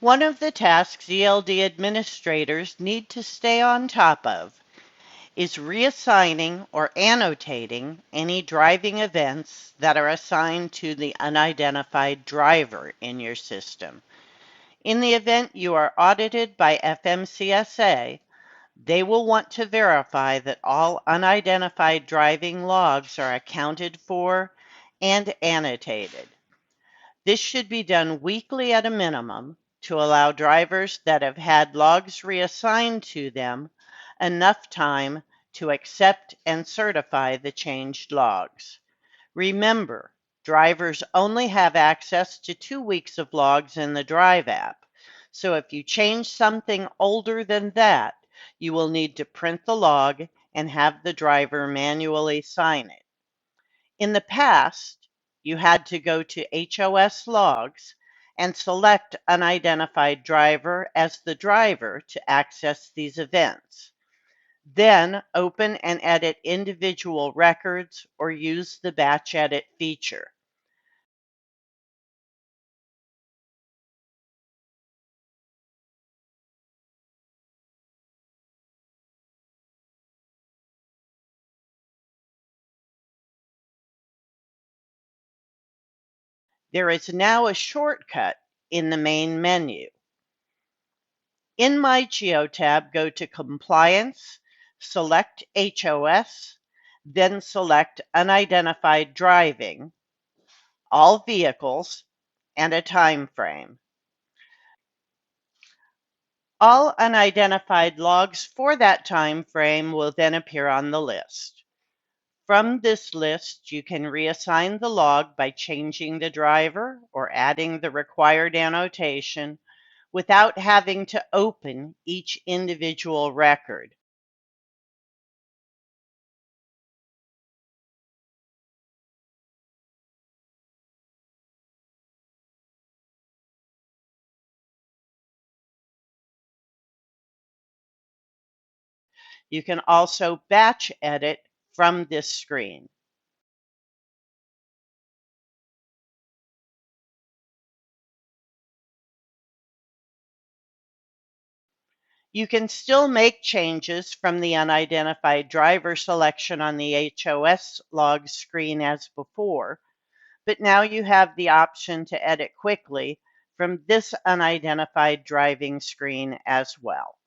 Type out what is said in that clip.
One of the tasks ELD administrators need to stay on top of is reassigning or annotating any driving events that are assigned to the unidentified driver in your system. In the event you are audited by FMCSA, they will want to verify that all unidentified driving logs are accounted for and annotated. This should be done weekly at a minimum to allow drivers that have had logs reassigned to them enough time to accept and certify the changed logs. Remember, drivers only have access to 2 weeks of logs in the Drive app. So if you change something older than that, you will need to print the log and have the driver manually sign it. In the past, you had to go to HOS logs and select unidentified driver as the driver to access these events. Then open and edit individual records or use the batch edit feature. There is now a shortcut in the main menu. In MyGeotab, go to Compliance, select HOS, then select Unidentified Driving, all vehicles, and a time frame. All unidentified logs for that time frame will then appear on the list. From this list, you can reassign the log by changing the driver or adding the required annotation without having to open each individual record. You can also batch edit from this screen. You can still make changes from the unidentified driver selection on the HOS log screen as before, but now you have the option to edit quickly from this unidentified driving screen as well.